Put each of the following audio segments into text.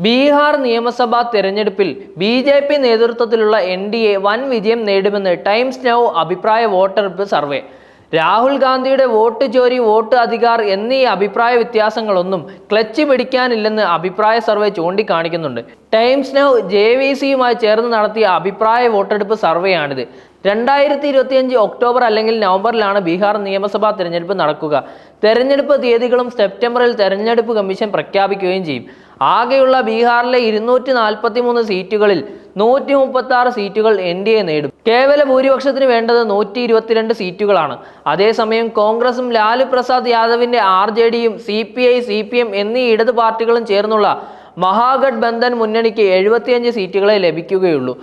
ബീഹാർ നിയമസഭാ തെരഞ്ഞെടുപ്പിൽ ബി.ജെ.പി. നേതൃത്വത്തിലുള്ള എൻ.ഡി.എ വൻ വിജയം നേടുമെന്ന് ടൈംസ് നൗ അഭിപ്രായ വോട്ടെടുപ്പ് സർവേ. രാഹുൽ ഗാന്ധിയുടെ വോട്ട് ചോരി, വോട്ട് അധികാർ എന്നീ അഭിപ്രായ വ്യത്യാസങ്ങളൊന്നും ക്ലച്ച് പിടിക്കാനില്ലെന്ന് അഭിപ്രായ സർവേ ചൂണ്ടിക്കാണിക്കുന്നുണ്ട്. ടൈംസ് നൗ JVCയുമായി ചേർന്ന് നടത്തിയ അഭിപ്രായ വോട്ടെടുപ്പ് സർവേയാണിത്. 2025 ഒക്ടോബർ അല്ലെങ്കിൽ നവംബറിലാണ് ബീഹാർ നിയമസഭാ തെരഞ്ഞെടുപ്പ് നടക്കുക. തെരഞ്ഞെടുപ്പ് തീയതികളും സെപ്റ്റംബറിൽ തെരഞ്ഞെടുപ്പ് കമ്മീഷൻ പ്രഖ്യാപിക്കുകയും ചെയ്യും. ആകെയുള്ള ബീഹാറിലെ 243 സീറ്റുകളിൽ 136 സീറ്റുകൾ NDA നേടും. കേവല ഭൂരിപക്ഷത്തിന് വേണ്ടത് 122 സീറ്റുകളാണ്. അതേസമയം കോൺഗ്രസും ലാലു പ്രസാദ് യാദവിന്റെ RJDയും CPI, CPM എന്നീ ഇടത് പാർട്ടികളും ചേർന്നുള്ള മഹാഗഠബന്ധൻ മുന്നണിക്ക് 75 സീറ്റുകളെ ലഭിക്കുകയുള്ളൂ.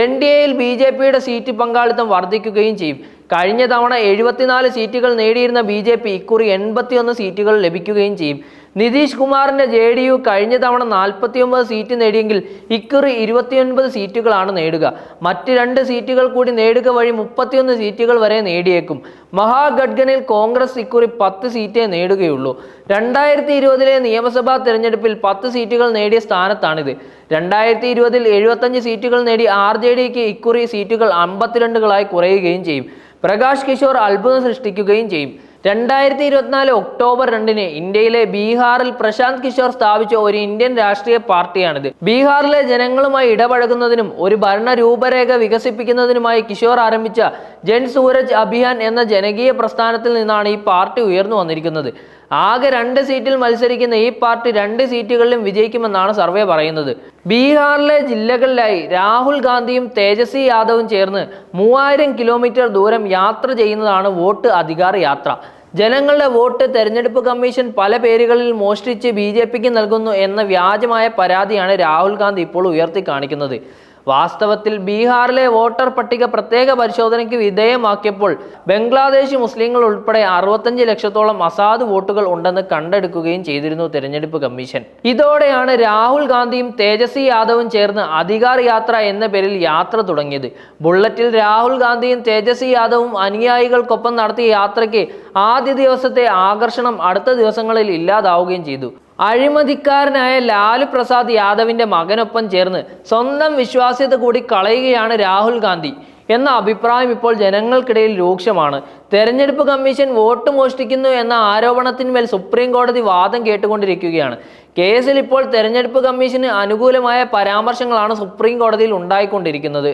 NDAയിൽ BJPയുടെ സീറ്റ് പങ്കാളിത്തം വർദ്ധിക്കുകയും ചെയ്യും. കഴിഞ്ഞ തവണ 74 സീറ്റുകൾ നേടിയിരുന്ന BJP ഇക്കുറി 81 സീറ്റുകൾ ലഭിക്കുകയും ചെയ്യും. നിതീഷ് കുമാറിന്റെ JDU കഴിഞ്ഞ തവണ 49 സീറ്റ് നേടിയെങ്കിൽ ഇക്കുറി 29 സീറ്റുകളാണ് നേടുക. മറ്റ് 2 സീറ്റുകൾ കൂടി നേടുക വഴി 31 സീറ്റുകൾ വരെ നേടിയേക്കും. മഹാഗഠ്ബന്ധനിൽ കോൺഗ്രസ് ഇക്കുറി 10 സീറ്റേ നേടുകയുള്ളൂ. 2020 നിയമസഭാ തെരഞ്ഞെടുപ്പിൽ 10 സീറ്റുകൾ നേടിയ സ്ഥാനത്താണിത്. 2020 75 സീറ്റുകൾ നേടി RJDക്ക് ഇക്കുറി സീറ്റുകൾ 52കളായി കുറയുകയും ചെയ്യും. പ്രകാശ് കിഷോർ അത്ഭുതം സൃഷ്ടിക്കുകയും ചെയ്യും. 2024 ഒക്ടോബർ 2 ഇന്ത്യയിലെ ബീഹാറിൽ പ്രശാന്ത് കിഷോർ സ്ഥാപിച്ച ഒരു ഇന്ത്യൻ രാഷ്ട്രീയ പാർട്ടിയാണിത്. ബീഹാറിലെ ജനങ്ങളുമായി ഇടപഴകുന്നതിനും ഒരു ഭരണ രൂപരേഖ വികസിപ്പിക്കുന്നതിനുമായി കിഷോർ ആരംഭിച്ച ജൻ സൂരജ് അഭിയാൻ എന്ന ജനകീയ പ്രസ്ഥാനത്തിൽ നിന്നാണ് ഈ പാർട്ടി ഉയർന്നു വന്നിരിക്കുന്നത്. ആകെ 2 സീറ്റിൽ മത്സരിക്കുന്ന ഈ പാർട്ടി 2 സീറ്റുകളിലും വിജയിക്കുമെന്നാണ് സർവേ പറയുന്നത്. ബീഹാറിലെ ജില്ലകളിലായി രാഹുൽ ഗാന്ധിയും തേജസ്വി യാദവും ചേർന്ന് 3000 കിലോമീറ്റർ ദൂരം യാത്ര ചെയ്യുന്നതാണ് വോട്ട് അധികാർ യാത്ര. ജനങ്ങളുടെ വോട്ട് തെരഞ്ഞെടുപ്പ് കമ്മീഷൻ പല പേരുകളിൽ മോഷ്ടിച്ച് BJPക്ക് നൽകുന്നു എന്ന വ്യാജമായ പരാതിയാണ് രാഹുൽ ഗാന്ധി ഇപ്പോൾ ഉയർത്തി കാണിക്കുന്നത്. വാസ്തവത്തിൽ ബീഹാറിലെ വോട്ടർ പട്ടിക പ്രത്യേക പരിശോധനയ്ക്ക് വിധേയമാക്കിയപ്പോൾ ബംഗ്ലാദേശ് മുസ്ലിങ്ങൾ ഉൾപ്പെടെ 65 ലക്ഷത്തോളം അസാധു വോട്ടുകൾ ഉണ്ടെന്ന് കണ്ടെടുക്കുകയും ചെയ്തിരുന്നു തെരഞ്ഞെടുപ്പ് കമ്മീഷൻ. ഇതോടെയാണ് രാഹുൽ ഗാന്ധിയും തേജസ്വി യാദവും ചേർന്ന് അധികാർ യാത്ര എന്ന പേരിൽ യാത്ര തുടങ്ങിയത്. ബുള്ളറ്റിൽ രാഹുൽ ഗാന്ധിയും തേജസ്വി യാദവും അനുയായികൾക്കൊപ്പം നടത്തിയ യാത്രയ്ക്ക് ആദ്യ ദിവസത്തെ ആകർഷണം അടുത്ത ദിവസങ്ങളിൽ ഇല്ലാതാവുകയും ചെയ്തു. അഴിമതിക്കാരനായ ലാലു പ്രസാദ് യാദവിന്റെ മകനൊപ്പം ചേർന്ന് സ്വന്തം വിശ്വാസ്യത കൂടി കളയുകയാണ് രാഹുൽ ഗാന്ധി എന്ന അഭിപ്രായം ഇപ്പോൾ ജനങ്ങൾക്കിടയിൽ രൂക്ഷമാണ്. തെരഞ്ഞെടുപ്പ് കമ്മീഷൻ വോട്ട് മോഷ്ടിക്കുന്നു എന്ന ആരോപണത്തിന്മേൽ സുപ്രീം കോടതി വാദം കേട്ടുകൊണ്ടിരിക്കുകയാണ്. കേസിൽ ഇപ്പോൾ തെരഞ്ഞെടുപ്പ് കമ്മീഷന് അനുകൂലമായ പരാമർശങ്ങളാണ് സുപ്രീം കോടതിയിൽ ഉണ്ടായിക്കൊണ്ടിരിക്കുന്നത്.